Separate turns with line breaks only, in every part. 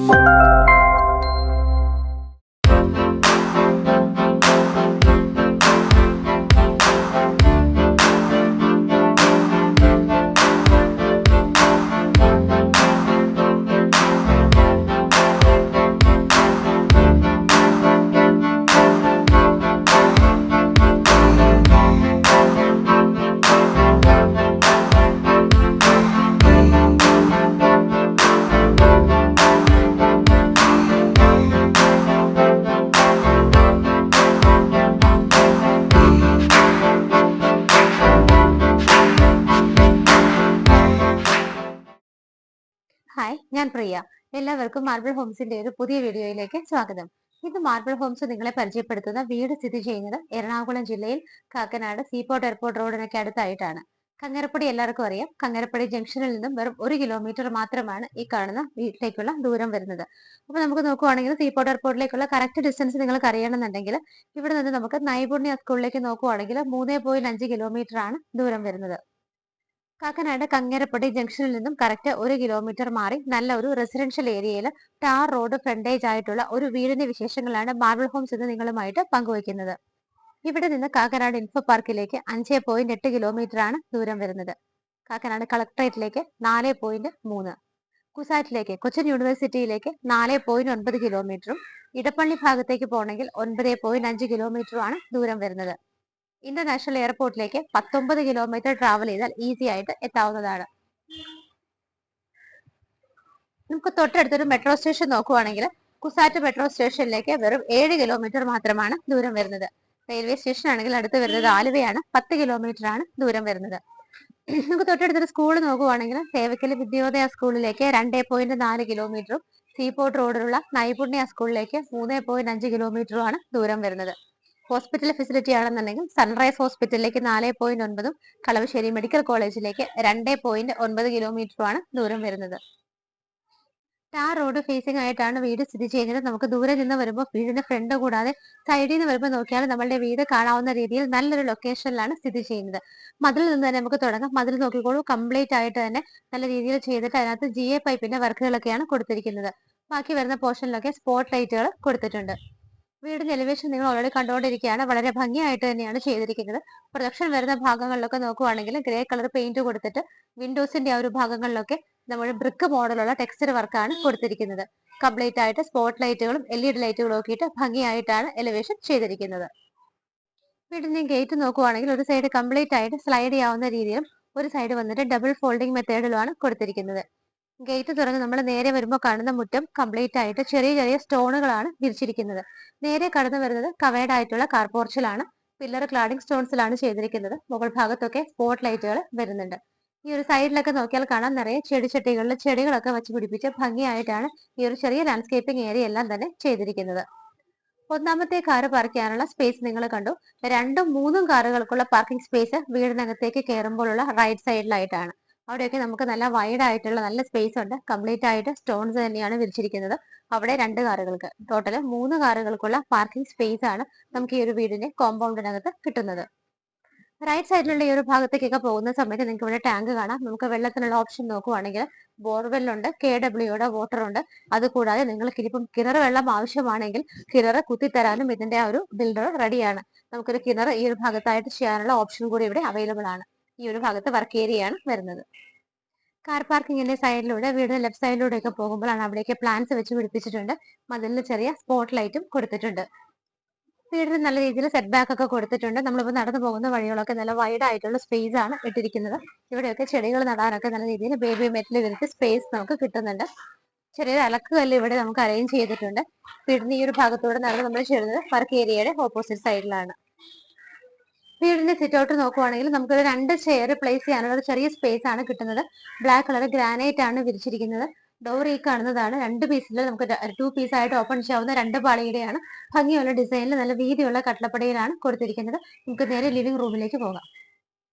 Hi, ഞാൻ പ്രിയ. എല്ലാവർക്കും marble ഹോംസിന്റെ ഒരു പുതിയ വീഡിയോയിലേക്ക് സ്വാഗതം. ഇത് മാർബിൾ ഹോംസ് നിങ്ങളെ പരിചയപ്പെടുത്തുന്ന വീട് സ്ഥിതി ചെയ്യുന്നത് എറണാകുളം ജില്ലയിൽ കാക്കനാട് സീപോർട്ട് എയർപോർട്ട് റോഡിനൊക്കെ അടുത്തായിട്ടാണ്. കങ്ങരപ്പടി എല്ലാവർക്കും അറിയാം. കങ്ങരപ്പടി ജംഗ്ഷനിൽ നിന്നും വെറും 1 കിലോമീറ്റർ മാത്രമാണ് ഈ കാണുന്ന വീട്ടിലേക്കുള്ള ദൂരം വരുന്നത്. അപ്പൊ നമുക്ക് നോക്കുവാണെങ്കിൽ സീപോർട്ട് എയർപോർട്ടിലേക്കുള്ള കറക്റ്റ് ഡിസ്റ്റൻസ് നിങ്ങൾക്ക് അറിയണമെന്നുണ്ടെങ്കിൽ ഇവിടെ നിന്ന് നമുക്ക് നൈപുണ്യ സ്കൂളിലേക്ക് നോക്കുവാണെങ്കിൽ 3.5 കിലോമീറ്റർ ആണ് ദൂരം വരുന്നത്. കാക്കനാട് കങ്ങരപ്പടി ജംഗ്ഷനിൽ നിന്നും കറക്റ്റ് 1 കിലോമീറ്റർ മാറി നല്ല ഒരു റെസിഡൻഷ്യൽ ഏരിയയിൽ ടാർ റോഡ് ഫ്രണ്ടേജ് ആയിട്ടുള്ള ഒരു വീടിന്റെ വിശേഷങ്ങളാണ് മാർബിൾ ഹോംസ് എന്ന് നിങ്ങളുമായിട്ട് പങ്കുവയ്ക്കുന്നത്. ഇവിടെ നിന്ന് കാക്കനാട് ഇൻഫോ പാർക്കിലേക്ക് 5.8 കിലോമീറ്റർ ആണ് ദൂരം വരുന്നത്. കാക്കനാട് കളക്ടറേറ്റിലേക്ക് 4.3, കുസാറ്റിലേക്ക് കൊച്ചിൻ യൂണിവേഴ്സിറ്റിയിലേക്ക് 4.9 കിലോമീറ്ററും ഇടപ്പള്ളി ഭാഗത്തേക്ക് പോകണമെങ്കിൽ 9.5 കിലോമീറ്ററുമാണ് ദൂരം വരുന്നത്. ഇന്റർനാഷണൽ എയർപോർട്ടിലേക്ക് 19 കിലോമീറ്റർ ട്രാവൽ ചെയ്താൽ ഈസി ആയിട്ട് എത്താവുന്നതാണ്. നമുക്ക് തൊട്ടടുത്തൊരു മെട്രോ സ്റ്റേഷൻ നോക്കുവാണെങ്കിൽ കുസാറ്റ് മെട്രോ സ്റ്റേഷനിലേക്ക് വെറും 7 കിലോമീറ്റർ മാത്രമാണ് ദൂരം വരുന്നത്. റെയിൽവേ സ്റ്റേഷൻ ആണെങ്കിൽ അടുത്ത് വരുന്നത് ആലുവയാണ്. 10 കിലോമീറ്റർ ആണ് ദൂരം വരുന്നത്. നമുക്ക് തൊട്ടടുത്തൊരു സ്കൂൾ നോക്കുവാണെങ്കിൽ സേവക്കല് വിദ്യോദയ സ്കൂളിലേക്ക് 2.4 കിലോമീറ്ററും സീപോർട്ട് റോഡിലുള്ള നൈപുണ്യ സ്കൂളിലേക്ക് 3.5 കിലോമീറ്ററുമാണ് ദൂരം വരുന്നത്. ഹോസ്പിറ്റൽ ഫെസിലിറ്റി ആണെന്നുണ്ടെങ്കിൽ സൺറൈസ് ഹോസ്പിറ്റലിലേക്ക് 4.9ഉം കളവശ്ശേരി മെഡിക്കൽ കോളേജിലേക്ക് 2.9 കിലോമീറ്ററുമാണ് ദൂരം വരുന്നത്. ടാർ റോഡ് ഫേസിംഗ് ആയിട്ടാണ് വീട് സ്ഥിതി ചെയ്യുന്നത്. നമുക്ക് ദൂരെ നിന്ന് വരുമ്പോൾ വീടിന്റെ ഫ്രണ്ട് കൂടാതെ സൈഡിൽ നിന്ന് വരുമ്പോൾ നോക്കിയാൽ നമ്മളുടെ വീട് കാണാവുന്ന രീതിയിൽ നല്ലൊരു ലൊക്കേഷനിലാണ് സ്ഥിതി ചെയ്യുന്നത്. മതിൽ നിന്ന് തന്നെ നമുക്ക് തുടങ്ങാം. മതിൽ നോക്കിക്കോളൂ, കംപ്ലീറ്റ് ആയിട്ട് തന്നെ നല്ല രീതിയിൽ ചെയ്തിട്ട് അതിനകത്ത് GA പൈപ്പിന്റെ വർക്കുകളൊക്കെയാണ് കൊടുത്തിരിക്കുന്നത്. ബാക്കി വരുന്ന പോർഷനിലൊക്കെ സ്പോട്ട് ലൈറ്റുകൾ കൊടുത്തിട്ടുണ്ട്. വീടിന്റെ എലിവേഷൻ നിങ്ങൾ ഓൾറെഡി കണ്ടുകൊണ്ടിരിക്കുകയാണ്. വളരെ ഭംഗിയായിട്ട് തന്നെയാണ് ചെയ്തിരിക്കുന്നത്. പ്രൊജക്ഷൻ വരുന്ന ഭാഗങ്ങളിലൊക്കെ നോക്കുവാണെങ്കിൽ ഗ്രേ കളർ പെയിന്റ് കൊടുത്തിട്ട് വിൻഡോസിന്റെ ആ ഒരു ഭാഗങ്ങളിലൊക്കെ നമ്മൾ ബ്രിക്ക് മോഡലുള്ള ടെക്സ്ചർ വർക്കാണ് കൊടുത്തിരിക്കുന്നത്. കംപ്ലീറ്റ് ആയിട്ട് സ്പോട്ട് ലൈറ്റുകളും LED ലൈറ്റുകളും ഒക്കെ ഭംഗിയായിട്ടാണ് എലിവേഷൻ ചെയ്തിരിക്കുന്നത്. വീടിന്റെ ഗേറ്റ് നോക്കുവാണെങ്കിൽ ഒരു സൈഡ് കംപ്ലീറ്റ് ആയിട്ട് സ്ലൈഡ് ചെയ്യാവുന്ന രീതിയിലും ഒരു സൈഡ് വന്നിട്ട് ഡബിൾ ഫോൾഡിംഗ് മെത്തേഡിലുമാണ് കൊടുത്തിരിക്കുന്നത്. ഗേറ്റ് തുറന്ന് നമ്മൾ നേരെ വരുമ്പോൾ കാണുന്ന മുറ്റം കംപ്ലീറ്റ് ആയിട്ട് ചെറിയ ചെറിയ സ്റ്റോണുകളാണ് വിരിച്ചിരിക്കുന്നത്. നേരെ കടന്നു വരുന്നത് കവേർഡ് ആയിട്ടുള്ള കാർ പോർച്ചിലാണ്. പില്ലർ ക്ലാഡിംഗ് സ്റ്റോൺസിലാണ് ചെയ്തിരിക്കുന്നത്. മുകൾ ഭാഗത്തൊക്കെ സ്പോട്ട് ലൈറ്റുകൾ വരുന്നുണ്ട്. ഈ ഒരു സൈഡിലൊക്കെ നോക്കിയാൽ കാണാൻ നിറയെ ചെടിച്ചട്ടികളിൽ ചെടികളൊക്കെ വെച്ച് പിടിപ്പിച്ച് ഭംഗിയായിട്ടാണ് ഈ ഒരു ചെറിയ ലാൻഡ്സ്കേപ്പിംഗ് ഏരിയ എല്ലാം തന്നെ ചെയ്തിരിക്കുന്നത്. ഒന്നാമത്തെ കാറ് പാർക്ക് ചെയ്യാനുള്ള സ്പേസ് നിങ്ങൾ കണ്ടു. 2ഉം 3ഉം കാറുകൾക്കുള്ള പാർക്കിംഗ് സ്പേസ് വീടിനകത്തേക്ക് കയറുമ്പോഴുള്ള റൈറ്റ് സൈഡിലായിട്ടാണ്. അവിടെയൊക്കെ നമുക്ക് നല്ല വൈഡ് ആയിട്ടുള്ള നല്ല സ്പേസ് ഉണ്ട്. കംപ്ലീറ്റ് ആയിട്ട് സ്റ്റോൺസ് തന്നെയാണ് വിരിച്ചിരിക്കുന്നത്. അവിടെ 2 കാറുകൾക്ക്, ടോട്ടൽ 3 കാറുകൾക്കുള്ള പാർക്കിംഗ് സ്പേസ് ആണ് നമുക്ക് ഈ ഒരു വീടിന്റെ കോമ്പൗണ്ടിനകത്ത് കിട്ടുന്നത്. റൈറ്റ് സൈഡിലുള്ള ഈ ഒരു ഭാഗത്തേക്കൊക്കെ പോകുന്ന സമയത്ത് നിങ്ങൾക്ക് ഇവിടെ ടാങ്ക് കാണാം. നമുക്ക് വെള്ളത്തിനുള്ള ഓപ്ഷൻ നോക്കുവാണെങ്കിൽ ബോർവെല്ലുണ്ട്, KWയുടെ വാട്ടർ ഉണ്ട്. അതുകൂടാതെ നിങ്ങൾക്ക് ഇനിയിപ്പം കിണർ വെള്ളം ആവശ്യമാണെങ്കിൽ കിണർ കുത്തിത്തരാനും ഇതിന്റെ ആ ഒരു ബിൽഡർ റെഡിയാണ്. നമുക്കൊരു കിണർ ഈ ഒരു ഭാഗത്തായിട്ട് ചെയ്യാനുള്ള ഓപ്ഷൻ കൂടി ഇവിടെ അവൈലബിൾ ആണ്. ഈ ഒരു ഭാഗത്ത് വർക്ക് ഏരിയയാണ് വരുന്നത്. കാർ പാർക്കിങ്ങിന്റെ സൈഡിലൂടെ വീടിന്റെ ലെഫ്റ്റ് സൈഡിലൂടെ ഒക്കെ പോകുമ്പോഴാണ് അവിടേക്ക് പ്ലാന്റ്സ് വെച്ച് പിടിപ്പിച്ചിട്ടുണ്ട്. മതിലിന് ചെറിയ സ്പോട്ട് ലൈറ്റും കൊടുത്തിട്ടുണ്ട്. വീടിന് നല്ല രീതിയിൽ സെറ്റ് ബാക്ക് ഒക്കെ കൊടുത്തിട്ടുണ്ട്. നമ്മളിപ്പോൾ നടന്നു പോകുന്ന വഴികളൊക്കെ നല്ല വൈഡ് ആയിട്ടുള്ള സ്പേസ് ആണ് ഇട്ടിരിക്കുന്നത്. ഇവിടെയൊക്കെ ചെടികൾ നടാനൊക്കെ നല്ല രീതിയിൽ ബേബി മെറ്റൽ വിരിച്ച് സ്പേസ് നമുക്ക് കിട്ടുന്നുണ്ട്. ചെറിയൊരു അലക്കുകല്ല് ഇവിടെ നമുക്ക് അറേഞ്ച് ചെയ്തിട്ടുണ്ട്. വീടിന്റെ ഈ ഒരു ഭാഗത്തൂടെ നടന്ന് നമ്മൾ ചെയ്യുന്നത് വർക്ക് ഏരിയയുടെ ഓപ്പോസിറ്റ് സൈഡിലാണ്. വീടിന്റെ സിറ്റ് ഔട്ട് നോക്കുവാണെങ്കിൽ നമുക്ക് 2 ചെയർ പ്ലേസ് ചെയ്യാനുള്ള ഒരു ചെറിയ സ്പേസ് ആണ് കിട്ടുന്നത്. ബ്ലാക്ക് കളർ ഗ്രാനൈറ്റ് ആണ് വിരിച്ചിരിക്കുന്നത്. ഡോർ ഈ കാണുന്നതാണ്. 2 പീസിൽ നമുക്ക് 2 പീസ് ആയിട്ട് ഓപ്പൺ ചെയ്യാവുന്ന 2 പാളിയുടെയാണ്. ഭംഗിയുള്ള ഡിസൈനിൽ നല്ല വീതിയുള്ള കട്ടളപ്പടിയിലാണ് കൊടുത്തിരിക്കുന്നത്. നമുക്ക് നേരെ ലിവിംഗ് റൂമിലേക്ക് പോകാം.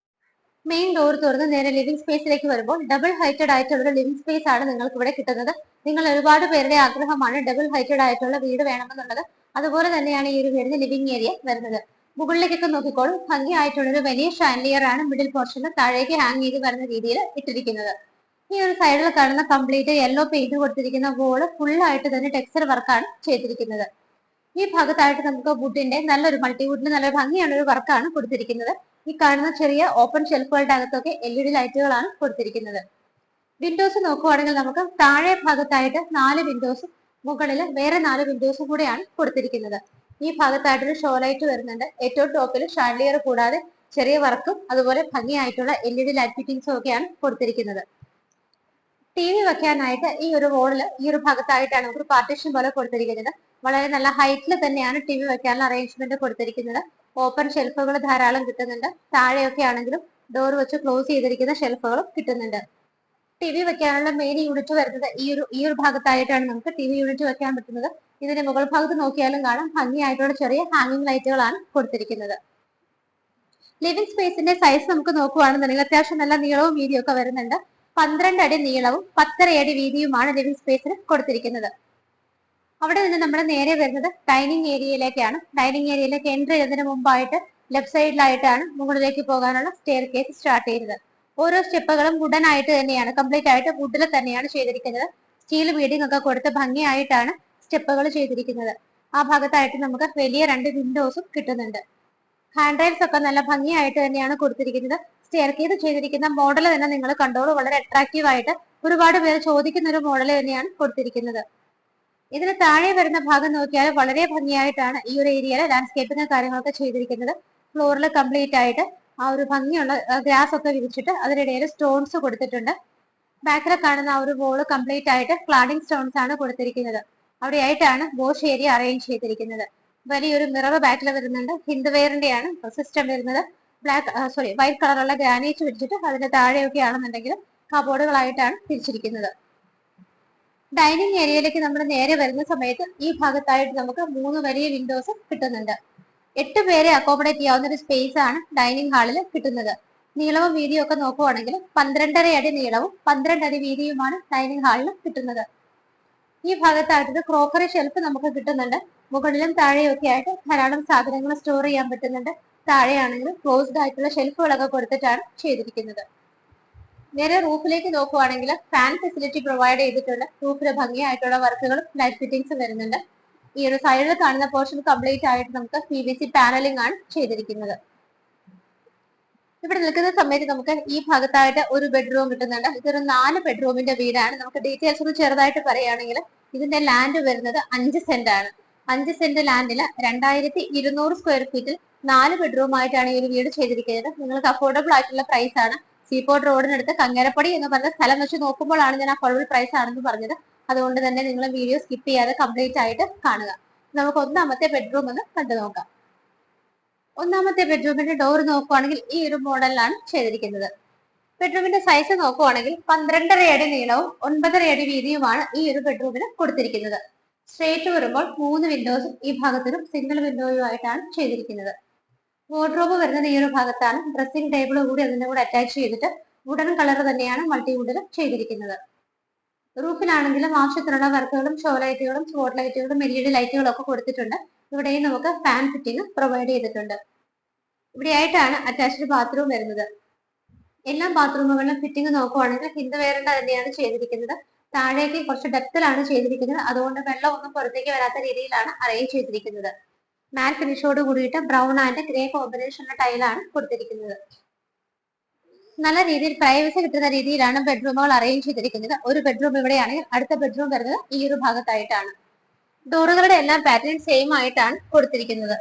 മെയിൻ ഡോർ തുറന്ന് നേരെ ലിവിംഗ് സ്പേസിലേക്ക് വരുമ്പോൾ ഡബിൾ ഹൈറ്റഡ് ആയിട്ടുള്ള ഒരു ലിവിംഗ് സ്പേസ് ആണ് നിങ്ങൾക്ക് ഇവിടെ കിട്ടുന്നത്. നിങ്ങൾ ഒരുപാട് പേരുടെ ആഗ്രഹമാണ് ഡബിൾ ഹൈറ്റഡ് ആയിട്ടുള്ള വീട് വേണമെന്നുള്ളത്. അതുപോലെ തന്നെയാണ് ഈ ഒരു വീടിന്റെ ലിവിംഗ് ഏരിയ വരുന്നത്. മുകളിലേക്കൊക്കെ നോക്കിക്കോളും. ഭംഗിയായിട്ടുള്ള ഒരു വലിയ ഷാൻലിയർ ആണ് മിഡിൽ പോർഷനിൽ താഴേക്ക് ഹാങ് ചെയ്ത് വരുന്ന രീതിയിൽ ഇട്ടിരിക്കുന്നത്. ഈ ഒരു സൈഡിൽ കാണുന്ന കംപ്ലീറ്റ് യെല്ലോ പെയിന്റ് കൊടുത്തിരിക്കുന്ന വോള് ഫുൾ ആയിട്ട് തന്നെ ടെക്സ്ചർ വർക്കാണ് ചെയ്തിരിക്കുന്നത്. ഈ ഭാഗത്തായിട്ട് നമുക്ക് വുഡിന്റെ നല്ലൊരു മൾട്ടിവുഡിന്റെ നല്ലൊരു ഭംഗിയുള്ള ഒരു വർക്കാണ് കൊടുത്തിരിക്കുന്നത്. ഈ കാണുന്ന ചെറിയ ഓപ്പൺ ഷെൽഫുകളുടെ അകത്തൊക്കെ LED ലൈറ്റുകളാണ് കൊടുത്തിരിക്കുന്നത്. വിൻഡോസ് നോക്കുവാണെങ്കിൽ നമുക്ക് താഴെ ഭാഗത്തായിട്ട് 4 വിൻഡോസും മുകളിൽ വേറെ 4 വിൻഡോസും കൂടെയാണ് കൊടുത്തിരിക്കുന്നത്. ഈ ഭാഗത്തായിട്ടൊരു ഷോ ലൈറ്റ് വരുന്നുണ്ട്. ഏറ്റവും ടോപ്പിൽ ഷാൻഡിലിയർ കൂടാതെ ചെറിയ വർക്കും അതുപോലെ ഭംഗിയായിട്ടുള്ള LED ലൈറ്റ് ഫിറ്റിംഗ്സും ഒക്കെയാണ് കൊടുത്തിരിക്കുന്നത്. TV വെക്കാനായിട്ട് ഈ ഒരു വോളില് ഈ ഒരു ഭാഗത്തായിട്ടാണ് നമുക്ക് പാർട്ടീഷൻ പോലെ കൊടുത്തിരിക്കുന്നത്. വളരെ നല്ല ഹൈറ്റിൽ തന്നെയാണ് TV വെക്കാനുള്ള അറേഞ്ച്മെന്റ് കൊടുത്തിരിക്കുന്നത്. ഓപ്പൺ ഷെൽഫുകൾ ധാരാളം കിട്ടുന്നുണ്ട്. താഴെയൊക്കെ ആണെങ്കിലും ഡോർ വെച്ച് ക്ലോസ് ചെയ്തിരിക്കുന്ന ഷെൽഫുകളും കിട്ടുന്നുണ്ട്. TV വെക്കാനുള്ള മെയിൻ യൂണിറ്റ് വരുന്നത് ഈ ഒരു ഭാഗത്തായിട്ടാണ് നമുക്ക് TV യൂണിറ്റ് വെക്കാൻ പറ്റുന്നത്. ഇതിന്റെ മുകൾ ഭാഗത്ത് നോക്കിയാലും കാണാം ഭംഗിയായിട്ടുള്ള ചെറിയ ഹാങ്ങിങ് ലൈറ്റുകളാണ് കൊടുത്തിരിക്കുന്നത്. ലിവിംഗ് സ്പേസിന്റെ സൈസ് നമുക്ക് നോക്കുകയാണെന്നുണ്ടെങ്കിൽ അത്യാവശ്യം നല്ല നീളവും വീതിയും ഒക്കെ വരുന്നുണ്ട്. 12 അടി നീളവും 10.5 അടി വീതിയുമാണ് ലിവിംഗ് സ്പേസിന് കൊടുത്തിരിക്കുന്നത്. അവിടെ നിന്ന് നമ്മൾ നേരെ വരുന്നത് ഡൈനിങ് ഏരിയയിലേക്കാണ്. ഡൈനിങ് ഏരിയയിലേക്ക് എൻട്രി ചെയ്യുന്നതിന് മുമ്പായിട്ട് ലെഫ്റ്റ് സൈഡിലായിട്ടാണ് മുകളിലേക്ക് പോകാനുള്ള സ്റ്റെയർ കേസ് സ്റ്റാർട്ട് ചെയ്യുന്നത്. ഓരോ സ്റ്റെപ്പുകളും വുഡൻ ആയിട്ട് തന്നെയാണ്, കംപ്ലീറ്റ് ആയിട്ട് വുഡിൽ തന്നെയാണ് ചെയ്തിരിക്കുന്നത്. സ്റ്റീൽ ബീഡിംഗ് ഒക്കെ കൊടുത്ത് ഭംഗിയായിട്ടാണ് സ്റ്റെപ്പുകൾ ചെയ്തിരിക്കുന്നത്. ആ ഭാഗത്തായിട്ട് നമുക്ക് വലിയ 2 വിൻഡോസും കിട്ടുന്നുണ്ട്. ഹാൻഡ് റൈൽസ് ഒക്കെ നല്ല ഭംഗിയായിട്ട് തന്നെയാണ് കൊടുത്തിരിക്കുന്നത്. സ്റ്റെയർ കേസ് ചെയ്തിരിക്കുന്ന മോഡൽ തന്നെ നിങ്ങൾ കണ്ടോളൂ, വളരെ അട്രാക്റ്റീവ് ആയിട്ട് ഒരുപാട് പേര് ചോദിക്കുന്ന ഒരു മോഡൽ തന്നെയാണ് കൊടുത്തിരിക്കുന്നത്. ഇതിന് താഴെ വരുന്ന ഭാഗം നോക്കിയാൽ വളരെ ഭംഗിയായിട്ടാണ് ഈ ഒരു ഏരിയയിൽ ലാൻഡ്സ്കേപ്പിംഗ് കാര്യങ്ങളൊക്കെ ചെയ്തിരിക്കുന്നത്. ഫ്ലോറിൽ കംപ്ലീറ്റ് ആയിട്ട് ആ ഒരു ഭംഗിയുള്ള ഗ്രാസ് ഒക്കെ വിരിച്ചിട്ട് അതിനിടയിൽ സ്റ്റോൺസ് കൊടുത്തിട്ടുണ്ട്. ബാക്കിൽ കാണുന്ന ആ ഒരു വോള് കംപ്ലീറ്റ് ആയിട്ട് ക്ലാഡിംഗ് സ്റ്റോൺസ് ആണ് കൊടുത്തിരിക്കുന്നത്. അവിടെയായിട്ടാണ് വാഷ് ഏരിയ അറേഞ്ച് ചെയ്തിരിക്കുന്നത്. വലിയൊരു മിറർ ബാക്കിൽ വരുന്നുണ്ട്. ഹിന്ദുവെയറിന്റെയാണ് സിസ്റ്റം വരുന്നത്. വൈറ്റ് കളറുള്ള ഗ്രാനൈറ്റ് വെച്ചിട്ട് അതിന്റെ താഴെയൊക്കെ ആണെന്നുണ്ടെങ്കിൽ കബോർഡുകളായിട്ടാണ് തിരിച്ചിരിക്കുന്നത്. ഡൈനിങ് ഏരിയയിലേക്ക് നമ്മൾ നേരെ വരുന്ന സമയത്ത് ഈ ഭാഗത്തായിട്ട് നമുക്ക് 3 വലിയ വിൻഡോസ് കിട്ടുന്നുണ്ട്. 8 പേരെ അക്കോമഡേറ്റ് ചെയ്യാവുന്ന ഒരു സ്പേസ് ആണ് ഡൈനിങ് ഹാളിൽ കിട്ടുന്നത്. നീളവും വീതിയും ഒക്കെ നോക്കുവാണെങ്കിൽ 12.5 അടി നീളവും 12 അടി വീതിയുമാണ് ഡൈനിങ് ഹാളിൽ കിട്ടുന്നത്. ഈ ഭാഗത്തായിട്ട് ക്രോക്കറി ഷെൽഫ് നമുക്ക് കിട്ടുന്നുണ്ട്. മുകളിലും താഴെയൊക്കെ ആയിട്ട് ധാരാളം സാധനങ്ങൾ സ്റ്റോർ ചെയ്യാൻ പറ്റുന്നുണ്ട്. താഴെയാണെങ്കിലും ക്ലോസ്ഡ് ആയിട്ടുള്ള ഷെൽഫുകളൊക്കെ കൊടുത്തിട്ടാണ് ചെയ്തിരിക്കുന്നത്. നേരെ റൂഫിലേക്ക് നോക്കുവാണെങ്കിൽ ഫാൻ ഫെസിലിറ്റി പ്രൊവൈഡ് ചെയ്തിട്ടുണ്ട്. റൂഫിൽ ഭംഗിയായിട്ടുള്ള വർക്കുകളും ലൈറ്റ് ഫിറ്റിംഗ്സും വരുന്നുണ്ട്. ഈ ഒരു സൈഡിൽ കാണുന്ന പോർഷൻ കംപ്ലീറ്റ് ആയിട്ട് നമുക്ക് PVC പാനലിംഗ് ആണ് ചെയ്തിരിക്കുന്നത്. ഇവിടെ നിൽക്കുന്ന സമയത്ത് നമുക്ക് ഈ ഭാഗത്തായിട്ട് ഒരു ബെഡ്റൂം കിട്ടുന്നുണ്ട്. ഇതൊരു 4 ബെഡ്റൂമിന്റെ വീടാണ്. നമുക്ക് ഡീറ്റെയിൽസ് ഒന്ന് ചെറുതായിട്ട് പറയുകയാണെങ്കിൽ ഇതിന്റെ ലാൻഡ് വരുന്നത് 5 സെന്റ് ആണ്. 5 സെന്റ് ലാൻഡിൽ 2200 സ്ക്വയർ ഫീറ്റിൽ 4 ബെഡ്റൂം ആയിട്ടാണ് ഈ ഒരു വീട് ചെയ്തിരിക്കുന്നത്. നിങ്ങൾക്ക് അഫോർഡബിൾ ആയിട്ടുള്ള പ്രൈസ് ആണ്. സീപോർട്ട് റോഡിനടുത്ത് കങ്ങരപ്പടി എന്ന് പറഞ്ഞ സ്ഥലം വെച്ച് നോക്കുമ്പോഴാണ് ഞാൻ അഫോർഡബിൾ പ്രൈസ് ആണെന്ന് പറഞ്ഞത്. അതുകൊണ്ട് തന്നെ നിങ്ങൾ വീഡിയോ സ്കിപ്പ് ചെയ്യാതെ കംപ്ലീറ്റ് ആയിട്ട് കാണുക. നമുക്ക് ഒന്നാമത്തെ ബെഡ്റൂം ഒന്ന് കണ്ടു നോക്കാം. ഒന്നാമത്തെ ബെഡ്റൂമിന്റെ ഡോർ നോക്കുവാണെങ്കിൽ ഈ ഒരു മോഡലിലാണ് ചെയ്തിരിക്കുന്നത്. ബെഡ്റൂമിന്റെ സൈസ് നോക്കുവാണെങ്കിൽ 12.5 അടി നീളവും 9.5 അടി വീതിയുമാണ് ഈ ഒരു ബെഡ്റൂമിന് കൊടുത്തിരിക്കുന്നത്. സ്ട്രേറ്റ് വരുമ്പോൾ 3 വിൻഡോസും ഈ ഭാഗത്തിനും സിംഗിൾ വിൻഡോയുമായിട്ടാണ് ചെയ്തിരിക്കുന്നത്. വാർഡ്രോബ് വരുന്നത് ഈ ഒരു ഭാഗത്താണ്. ഡ്രസ്സിംഗ് ടേബിൾ കൂടി അതിന്റെ കൂടെ അറ്റാച്ച് ചെയ്തിട്ട് വുഡൻ കളർ തന്നെയാണ് മൾട്ടിവുഡിൽ ചെയ്തിരിക്കുന്നത്. റൂഫിലാണെങ്കിലും ആവശ്യത്തിനുള്ള വർക്കുകളും ഷോ ലൈറ്റുകളും സ്പോട്ട് ലൈറ്റുകളും LED ലൈറ്റുകളും ഒക്കെ കൊടുത്തിട്ടുണ്ട്. ഇവിടെയും നമുക്ക് ഫാൻ ഫിറ്റിംഗ് പ്രൊവൈഡ് ചെയ്തിട്ടുണ്ട്. ഇവിടെയായിട്ടാണ് അറ്റാച്ച്ഡ് ബാത്റൂം വരുന്നത്. എല്ലാ ബാത്റൂമുകളിലും ഫിറ്റിംഗ് നോക്കുവാണെങ്കിൽ ഹിന്ദുവെയറിന്റെ തന്നെയാണ് ചെയ്തിരിക്കുന്നത്. താഴേക്ക് കുറച്ച് ഡെപ്തിലാണ് ചെയ്തിരിക്കുന്നത്. അതുകൊണ്ട് വെള്ളമൊന്നും പുറത്തേക്ക് വരാത്ത രീതിയിലാണ് അറേഞ്ച് ചെയ്തിരിക്കുന്നത്. മാറ്റ് ഫിനിഷോട് കൂടിയിട്ട് ബ്രൗൺ ആൻഡ് ഗ്രേ കോമ്പിനേഷനുള്ള ടൈലാണ് കൊടുത്തിരിക്കുന്നത്. നല്ല രീതിയിൽ പ്രൈവസി കിട്ടുന്ന രീതിയിലാണ് ബെഡ്റൂമുകൾ അറേഞ്ച് ചെയ്തിരിക്കുന്നത്. ഒരു ബെഡ്റൂം ഇവിടെയാണെങ്കിൽ അടുത്ത ബെഡ്റൂം വരുന്നത് ഈ ഒരു ഭാഗത്തായിട്ടാണ്. ഡോറുകളുടെ എല്ലാം പാറ്റേൺ സെയിം ആയിട്ടാണ് കൊടുത്തിരിക്കുന്നത്.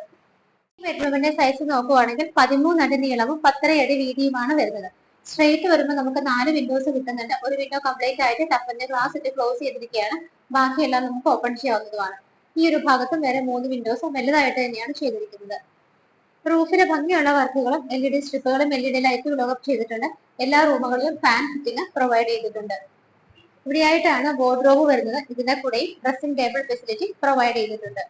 ഈ ബെഡ്റൂമിന്റെ സൈസ് നോക്കുവാണെങ്കിൽ 13 അടി നീളവും 10.5 അടി വീതിയുമാണ് വരുന്നത്. സ്ട്രേറ്റ് വരുമ്പോൾ നമുക്ക് 4 വിൻഡോസ് കിട്ടുന്നുണ്ട്. ഒരു വിൻഡോ കംപ്ലീറ്റ് ആയിട്ട് ടഫിന്റെ ഗ്ലാസ് ഇട്ട് ക്ലോസ് ചെയ്തിരിക്കുകയാണ്. ബാക്കിയെല്ലാം നമുക്ക് ഓപ്പൺ ചെയ്യാവുന്നതുമാണ്. ഈ ഒരു ഭാഗത്തും വേറെ 3 വിൻഡോസും വലുതായിട്ട് തന്നെയാണ് ചെയ്തിരിക്കുന്നത്. റൂഫിന് ഭംഗിയുള്ള വർക്കുകളും LED സ്ട്രിപ്പുകളും LED ലൈറ്റുകളും ഒക്കെ ചെയ്തിട്ടുണ്ട്. എല്ലാ റൂമുകളിലും ഫാൻ ഫിറ്റിംഗ് പ്രൊവൈഡ് ചെയ്തിട്ടുണ്ട്. ഇവിടെയായിട്ടാണ് വാർഡ്രോബ് വരുന്നത്. ഇതിന്റെ കൂടെ ഡ്രസ്സിംഗ് ടേബിൾ ഫെസിലിറ്റി പ്രൊവൈഡ് ചെയ്തിട്ടുണ്ട്.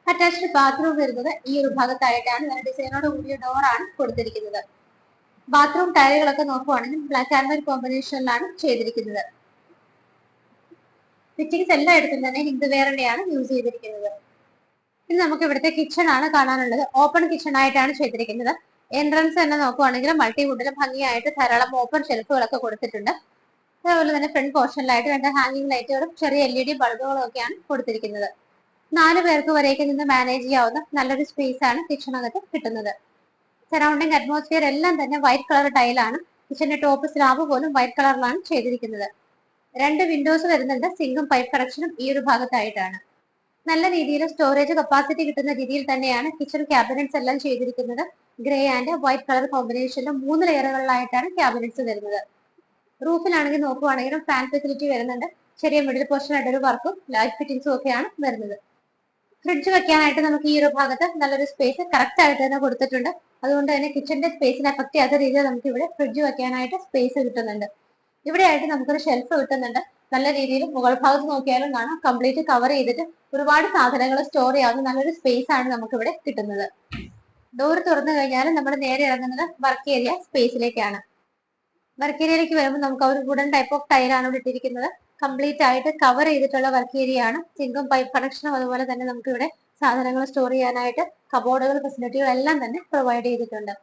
അറ്റാച്ച്ഡ് ബാത്റൂം വരുന്നത് ഈ ഒരു ഭാഗത്തായിട്ടാണ്. നല്ല ഡിസൈനോട് കൂടിയ ഡോറാണ് കൊടുത്തിരിക്കുന്നത്. ബാത്റൂം ടൈലുകളൊക്കെ നോക്കുവാണെങ്കിൽ ബ്ലാക്ക് ആൻഡ് വൈറ്റ് കോമ്പിനേഷനിലാണ് ചെയ്തിരിക്കുന്നത്. ഫിറ്റിംഗ്സ് എല്ലായിടത്തും തന്നെ ഹിന്ദുവെയറിന്റെയാണ് യൂസ് ചെയ്തിരിക്കുന്നത്. ഇനി നമുക്ക് ഇവിടുത്തെ കിച്ചൺ ആണ് കാണാനുള്ളത്. ഓപ്പൺ കിച്ചൺ ആയിട്ടാണ് ചെയ്തിരിക്കുന്നത്. എൻട്രൻസ് തന്നെ നോക്കുവാണെങ്കിൽ മൾട്ടിവുഡിൽ ഭംഗിയായിട്ട് ധാരാളം ഓപ്പൺ ഷെൽഫുകളൊക്കെ കൊടുത്തിട്ടുണ്ട്. അതേപോലെ തന്നെ ഫ്രണ്ട് പോർഷനിലായിട്ട് 2 ഹാങ്ങിങ് ലൈറ്റുകളും ചെറിയ LED ബൾബുകളും ഒക്കെയാണ് കൊടുത്തിരിക്കുന്നത്. 4 പേർക്ക് വരെയൊക്കെ നിന്ന് മാനേജ് ചെയ്യാവുന്ന നല്ലൊരു സ്പേസ് ആണ് കിച്ചണകത്ത് കിട്ടുന്നത്. സറൗണ്ടിങ് അറ്റ്മോസ്ഫിയർ എല്ലാം തന്നെ വൈറ്റ് കളർ ടൈലാണ്. കിച്ചന്റെ ടോപ്പ് സ്ലാബ് പോലും വൈറ്റ് കളറിലാണ് ചെയ്തിരിക്കുന്നത്. 2 വിൻഡോസ് വരുന്നുണ്ട്. സിങ്കും പൈപ്പ് കണക്ഷനും ഈ ഒരു ഭാഗത്തായിട്ടാണ്. നല്ല രീതിയിൽ സ്റ്റോറേജ് കപ്പാസിറ്റി കിട്ടുന്ന രീതിയിൽ തന്നെയാണ് കിച്ചൺ ക്യാബിനറ്റ്സ് എല്ലാം ചെയ്തിരിക്കുന്നത്. ഗ്രേ ആൻഡ് വൈറ്റ് കളർ കോമ്പിനേഷനിലും 3 ലെയറുകളിലായിട്ടാണ് ക്യാബിനറ്റ്സ് വരുന്നത്. റൂഫിലാണെങ്കിൽ നോക്കുവാണെങ്കിലും ഫാൻ ഫെസിലിറ്റി വരുന്നുണ്ട്. ചെറിയ മിഡിൽ പോർഷനായിട്ട് ഒരു വർക്കും ലൈറ്റ് ഫിറ്റിംഗ്സും ഒക്കെയാണ് വരുന്നത്. ഫ്രിഡ്ജ് വെക്കാനായിട്ട് നമുക്ക് ഈ ഒരു ഭാഗത്ത് നല്ലൊരു സ്പേസ് കറക്റ്റ് ആയിട്ട് തന്നെ കൊടുത്തിട്ടുണ്ട്. അതുകൊണ്ട് തന്നെ കിച്ചന്റെ സ്പേസിനെ അഫക്ട് ചെയ്യാത്ത രീതിയിൽ നമുക്ക് ഇവിടെ ഫ്രിഡ്ജ് വെക്കാനായിട്ട് സ്പേസ് കിട്ടുന്നുണ്ട്. ഇവിടെ ആയിട്ട് നമുക്കൊരു ഷെൽഫ് കിട്ടുന്നുണ്ട്. നല്ല രീതിയിൽ മുകൾ ഭാഗത്ത് നോക്കിയാലും കാണാം കംപ്ലീറ്റ് കവർ ചെയ്തിട്ട് ഒരുപാട് സാധനങ്ങൾ സ്റ്റോർ ചെയ്യാവുന്ന നല്ലൊരു സ്പേസ് ആണ് നമുക്ക് ഇവിടെ കിട്ടുന്നത്. ഡോർ തുറന്നു കഴിഞ്ഞാൽ നമ്മൾ നേരെ ഇറങ്ങുന്നത് വർക്ക് ഏരിയ സ്പേസിലേക്കാണ്. വർക്ക് ഏരിയയിലേക്ക് വരുമ്പോൾ നമുക്ക് ഒരു വുഡൻ ടൈപ്പ് ഓഫ് ടൈലാണ് ഇവിടെ ഇട്ടിരിക്കുന്നത്. കംപ്ലീറ്റ് ആയിട്ട് കവർ ചെയ്തിട്ടുള്ള വർക്ക് ഏരിയ ആണ്. സിങ്കും പൈപ്പ് കണക്ഷനും അതുപോലെ തന്നെ നമുക്ക് ഇവിടെ സാധനങ്ങൾ സ്റ്റോർ ചെയ്യാനായിട്ട് കബോർഡുകൾ ഫെസിലിറ്റികൾ എല്ലാം തന്നെ പ്രൊവൈഡ് ചെയ്തിട്ടുണ്ട്.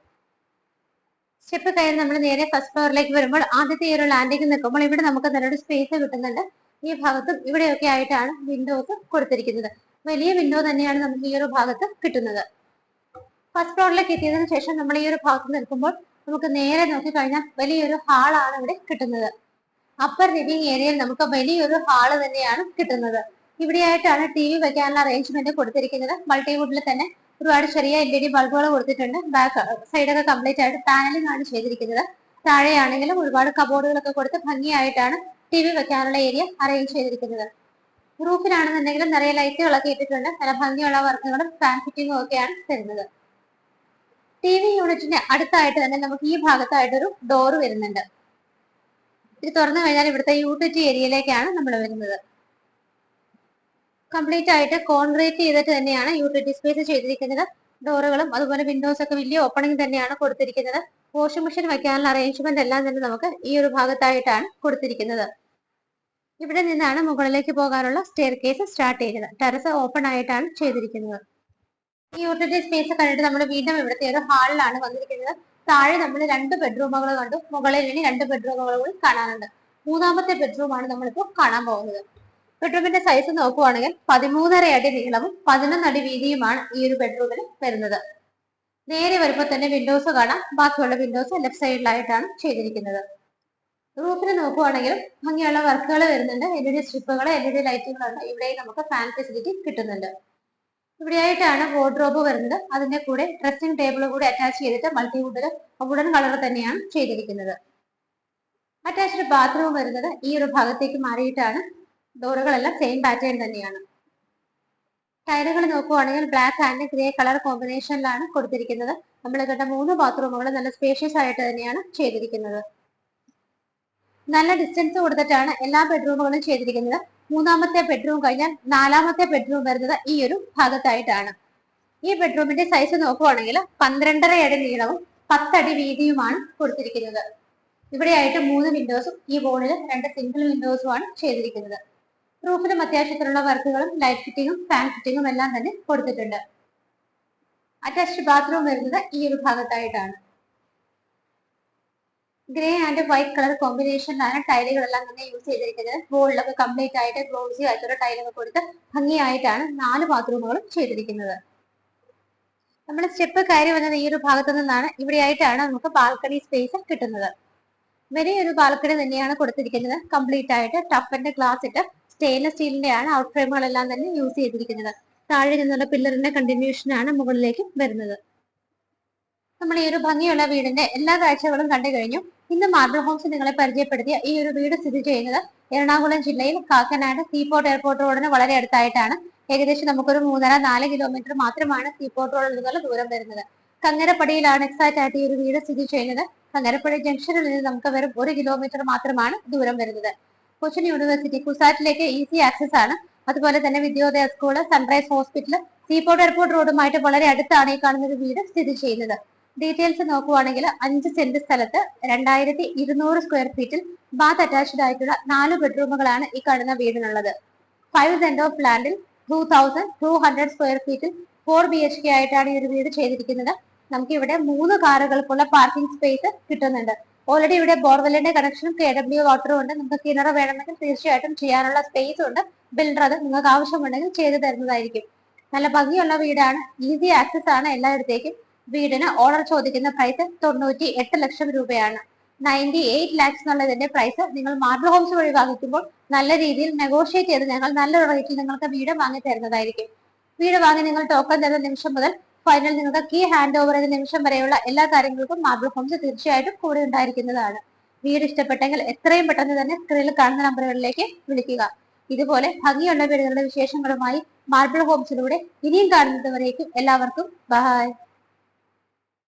സ്റ്റെപ്പ് കയറി നമ്മൾ നേരെ ഫസ്റ്റ് ഫ്ലോറിലേക്ക് വരുമ്പോൾ ആദ്യത്തെ ഈ ഒരു ലാൻഡിംഗ് നിൽക്കുമ്പോൾ ഇവിടെ നമുക്ക് നല്ലൊരു സ്പേസ് കിട്ടുന്നുണ്ട്. ഈ ഭാഗത്തും ഇവിടെയൊക്കെ ആയിട്ടാണ് വിൻഡോസ് കൊടുത്തിരിക്കുന്നത്. വലിയ വിൻഡോ തന്നെയാണ് നമുക്ക് ഈ ഒരു ഭാഗത്ത് കിട്ടുന്നത്. ഫസ്റ്റ് ഫ്ലോറിലേക്ക് എത്തിയതിനു ശേഷം നമ്മൾ ഈ ഒരു ഭാഗത്ത് നിൽക്കുമ്പോൾ നമുക്ക് നേരെ നോക്കിക്കഴിഞ്ഞാൽ വലിയൊരു ഹാളാണ് ഇവിടെ കിട്ടുന്നത്. അപ്പർ ലിവിംഗ് ഏരിയയിൽ നമുക്ക് വലിയൊരു ഹാള് തന്നെയാണ് കിട്ടുന്നത്. ഇവിടെയായിട്ടാണ് TV വെക്കാനുള്ള അറേഞ്ച്മെന്റ് കൊടുത്തിരിക്കുന്നത്. മൾട്ടിവുഡിൽ തന്നെ ഒരുപാട് ചെറിയ LED ബൾബുകൾ കൊടുത്തിട്ടുണ്ട്. ബാക്ക് സൈഡൊക്കെ കംപ്ലീറ്റ് ആയിട്ട് പാനലിംഗ് ആണ് ചെയ്തിരിക്കുന്നത്. താഴെയാണെങ്കിലും ഒരുപാട് കബോർഡുകളൊക്കെ കൊടുത്ത് ഭംഗിയായിട്ടാണ് TV വെക്കാനുള്ള ഏരിയ അറേഞ്ച് ചെയ്തിരിക്കുന്നത്. റൂഫിലാണെന്നുണ്ടെങ്കിലും നിറയെ ലൈറ്റുകളൊക്കെ ഇട്ടിട്ടുണ്ട്. നല്ല ഭംഗിയുള്ള വർക്കുകളും ഫാൻ ഫിറ്റിംഗും ഒക്കെയാണ് തരുന്നത്. TV യൂണിറ്റിന്റെ അടുത്തായിട്ട് തന്നെ നമുക്ക് ഈ ഭാഗത്തായിട്ടൊരു ഡോർ വരുന്നുണ്ട്. ഇത് തുറന്നു കഴിഞ്ഞാൽ ഇവിടുത്തെ യൂട്ടിലിറ്റി ഏരിയയിലേക്കാണ് നമ്മൾ വരുന്നത്. കംപ്ലീറ്റ് ആയിട്ട് കോൺക്രീറ്റ് ചെയ്തിട്ട് തന്നെയാണ് യൂട്ടിലിറ്റി സ്പേസ് ചെയ്തിരിക്കുന്നത്. ഡോറുകളും അതുപോലെ വിൻഡോസ് ഒക്കെ വലിയ ഓപ്പണിംഗ് തന്നെയാണ് കൊടുത്തിരിക്കുന്നത്. വാഷിംഗ് മെഷീൻ വയ്ക്കാനുള്ള അറേഞ്ച്മെന്റ് എല്ലാം തന്നെ നമുക്ക് ഈ ഒരു ഭാഗത്തായിട്ടാണ് കൊടുത്തിരിക്കുന്നത്. ഇവിടെ നിന്നാണ് മുകളിലേക്ക് പോകാനുള്ള സ്റ്റെയർ കേസ് സ്റ്റാർട്ട് ചെയ്യുന്നത്. ടെറസ് ഓപ്പൺ ആയിട്ടാണ് ചെയ്തിരിക്കുന്നത്. ഈ യൂട്ടിലിറ്റി സ്പേസ് കണ്ടിട്ട് നമ്മൾ വീണ്ടും ഇവിടുത്തെ ഒരു ഹാളിലാണ് വന്നിരിക്കുന്നത്. താഴെ നമ്മൾ 2 ബെഡ്റൂമുകൾ കണ്ടു. മുകളിൽ ഇനി 2 ബെഡ്റൂമുകൾ കൂടി കാണാനുണ്ട്. 3ാമത്തെ ബെഡ്റൂമാണ് നമ്മളിപ്പോൾ കാണാൻ പോകുന്നത്. ബെഡ്റൂമിന്റെ സൈസ് നോക്കുവാണെങ്കിൽ 13.5 അടി നീളവും 11 അടി വീതിയുമാണ് ഈ ഒരു ബെഡ്റൂമിൽ വരുന്നത്. നേരെ വരുമ്പോൾ തന്നെ വിൻഡോസ് കാണാം. ബാക്കിയുള്ള വിൻഡോസ് ലെഫ്റ്റ് സൈഡിലായിട്ടാണ് ചെയ്തിരിക്കുന്നത്. റൂഫിൽ നോക്കുവാണെങ്കിലും ഭംഗിയുള്ള വർക്കുകൾ വരുന്നുണ്ട്. LED സ്ട്രിപ്പുകൾ, LED ലൈറ്റുകളുണ്ട്. ഇവിടെ നമുക്ക് ഫാൻ ഫെസിലിറ്റി കിട്ടുന്നുണ്ട്. ഇവിടെയായിട്ടാണ് വാർഡ്രോബ് വരുന്നത്. അതിന്റെ കൂടെ ഡ്രസ്സിംഗ് ടേബിൾ കൂടി അറ്റാച്ച് ചെയ്തിട്ട് മൾട്ടിവുഡിൽ വുഡൻ കളർ തന്നെയാണ് ചെയ്തിരിക്കുന്നത്. അറ്റാച്ച്ഡ് ബാത്റൂം വരുന്നത് ഈ ഒരു ഭാഗത്തേക്ക് മാറിയിട്ടാണ്. ഡോറുകളെല്ലാം സെയിം പാറ്റേൺ തന്നെയാണ്. ടൈലുകൾ നോക്കുവാണെങ്കിൽ ബ്ലാക്ക് ആൻഡ് ഗ്രേ കളർ കോമ്പിനേഷനിലാണ് കൊടുത്തിരിക്കുന്നത്. നമ്മൾ കണ്ട 3 ബാത്റൂമുകൾ നല്ല സ്പേഷ്യസ് ആയിട്ട് തന്നെയാണ് ചെയ്തിരിക്കുന്നത്. നല്ല ഡിസ്റ്റൻസ് കൊടുത്തിട്ടാണ് എല്ലാ ബെഡ്റൂമുകളും ചെയ്തിരിക്കുന്നത്. 3ാമത്തെ ബെഡ്റൂം കഴിഞ്ഞാൽ 4ാമത്തെ ബെഡ്റൂം വരുന്നത് ഈ ഒരു ഭാഗത്തായിട്ടാണ്. ഈ ബെഡ്റൂമിന്റെ സൈസ് നോക്കുവാണെങ്കിൽ 12.5 അടി നീളവും 10 അടി വീതിയുമാണ് കൊടുത്തിരിക്കുന്നത്. ഇവിടെയായിട്ട് 3 വിൻഡോസും ഈ വോളിൽ 2 സിംഗിൾ വിൻഡോസുമാണ് ചെയ്തിരിക്കുന്നത്. റൂഫിലും അത്യാവശ്യത്തിലുള്ള വർക്കുകളും ലൈറ്റ് ഫിറ്റിംഗും ഫാൻ ഫിറ്റിംഗും എല്ലാം തന്നെ കൊടുത്തിട്ടുണ്ട്. അറ്റാച്ച്ഡ് ബാത്റൂം വരുന്നത് ഈ ഒരു ഭാഗത്തായിട്ടാണ്. ഗ്രേ ആൻഡ് വൈറ്റ് കളർ കോമ്പിനേഷനിലാണ് ടൈലുകളെല്ലാം തന്നെ യൂസ് ചെയ്തിരിക്കുന്നത്. വോളിലൊക്കെ കംപ്ലീറ്റ് ആയിട്ട് ഗ്ലോസി ആയിട്ടുള്ള ടൈലൊക്കെ കൊടുത്ത് ഭംഗിയായിട്ടാണ് 4 ബാത്റൂമുകളും ചെയ്തിരിക്കുന്നത്. നമ്മൾ സ്റ്റെപ്പ് കയറി വന്നത് ഈ ഒരു ഭാഗത്തു നിന്നാണ്. ഇവിടെയായിട്ടാണ് നമുക്ക് ബാൽക്കണി സ്പേസ് കിട്ടുന്നത്. വലിയൊരു ബാൽക്കണി തന്നെയാണ് കൊടുത്തിരിക്കുന്നത്. കംപ്ലീറ്റ് ആയിട്ട് ടഫ് ആൻഡ് ഗ്ലാസ് ഇട്ട് സ്റ്റെയിൻലെസ് സ്റ്റീലിന്റെ ആണ് ഔട്ട് ഫ്രെയിമുകളെല്ലാം തന്നെ യൂസ് ചെയ്തിരിക്കുന്നത്. താഴെ നിന്നുള്ള പില്ലറിന്റെ കണ്ടിന്യൂഷൻ ആണ് മുകളിലേക്ക് വരുന്നത്. നമ്മൾ ഈ ഒരു ഭംഗിയുള്ള വീടിന്റെ എല്ലാ കാഴ്ചകളും കണ്ടു കഴിഞ്ഞു. ഇന്ന് മാർബിൾ ഹോംസ് നിങ്ങളെ പരിചയപ്പെടുത്തിയ ഈ ഒരു വീട് സ്ഥിതി ചെയ്യുന്നത് എറണാകുളം ജില്ലയിൽ കാക്കനാട് സീപോർട്ട് എയർപോർട്ട് റോഡിന് വളരെ അടുത്തായിട്ടാണ്. ഏകദേശം നമുക്കൊരു 3.5-4 കിലോമീറ്റർ മാത്രമാണ് സീപോർട്ട് റോഡിൽ നിന്നുള്ള ദൂരം വരുന്നത്. കങ്ങരപ്പടിയിലാണ് എക്സാക്ട് ആയിട്ട് ഈ ഒരു വീട് സ്ഥിതി ചെയ്യുന്നത്. കങ്ങരപ്പടി ജംഗ്ഷനിൽ നിന്ന് നമുക്ക് വെറും 1 കിലോമീറ്റർ മാത്രമാണ് ദൂരം വരുന്നത്. കൊച്ചിൻ യൂണിവേഴ്സിറ്റി കുസാറ്റിലേക്ക് ഈസി ആക്സസ് ആണ്. അതുപോലെ തന്നെ Vidyodaya school, sunrise hospital, seaport airport റോഡുമായിട്ട് വളരെ അടുത്താണ് ഈ കാണുന്ന ഒരു വീട് സ്ഥിതി ചെയ്യുന്നത്. ഡീറ്റെയിൽസ് നോക്കുവാണെങ്കിൽ 5 സെന്റ് സ്ഥലത്ത് 2200 സ്ക്വയർ ഫീറ്റിൽ ബാത്ത് അറ്റാച്ച്ഡ് ആയിട്ടുള്ള 4 ബെഡ്റൂമുകളാണ് ഈ കാണുന്ന വീടിനുള്ളത്. 5 സെന്റ് ഓഫ് ലാൻഡിൽ 2200 സ്ക്വയർ ഫീറ്റിൽ 4 BHK ആയിട്ടാണ് ഈ ഒരു വീട് ചെയ്തിരിക്കുന്നത്. നമുക്ക് ഇവിടെ 3 കാറുകൾക്കുള്ള പാർക്കിംഗ് സ്പേസ് കിട്ടുന്നുണ്ട്. ഓൾറെഡി ഇവിടെ ബോർവെല്ലിന്റെ കണക്ഷനും KW വാട്ടറും ഉണ്ട്. നിങ്ങൾക്ക് കിണർ വേണമെങ്കിൽ തീർച്ചയായിട്ടും ചെയ്യാനുള്ള സ്പേസ് ഉണ്ട്. ബിൽഡർ അത് നിങ്ങൾക്ക് ആവശ്യമുണ്ടെങ്കിൽ ചെയ്തു തരുന്നതായിരിക്കും. നല്ല ഭംഗിയുള്ള വീടാണ്, ഈസി ആക്സസ് ആണ് എല്ലായിടത്തേക്കും. വീടിന് ഓണർ ചോദിക്കുന്ന പ്രൈസ് 98 ലക്ഷം രൂപയാണ്. 98 ലാക്സ് എന്നുള്ളതിന്റെ പ്രൈസ് നിങ്ങൾ മാർബിൾ ഹോംസ് വഴി വാങ്ങിക്കുമ്പോൾ നല്ല രീതിയിൽ നെഗോഷിയേറ്റ് ചെയ്ത് ഞങ്ങൾ നല്ലൊരു റേറ്റിൽ നിങ്ങൾക്ക് വീട് വാങ്ങി തരുന്നതായിരിക്കും. വീട് വാങ്ങി നിങ്ങൾ ടോക്കൺ തരുന്ന നിമിഷം മുതൽ ഫൈനൽ നിങ്ങൾക്ക് കീ ഹാൻഡ് ഓവർ ചെയ്യുന്ന നിമിഷം വരെയുള്ള എല്ലാ കാര്യങ്ങൾക്കും മാർബിൾ ഹോംസ് തീർച്ചയായിട്ടും കൂടെ ഉണ്ടായിരിക്കുന്നതാണ്. വീട് ഇഷ്ടപ്പെട്ടെങ്കിൽ എത്രയും പെട്ടെന്ന് തന്നെ സ്ക്രീനിൽ കാണുന്ന നമ്പറുകളിലേക്ക് വിളിക്കുക. ഇതുപോലെ ഭംഗിയുള്ള വീടുകളുടെ വിശേഷങ്ങളുമായി മാർബിൾ ഹോംസിലൂടെ ഇനിയും കാണുന്നത് വരേക്കും എല്ലാവർക്കും ബൈ.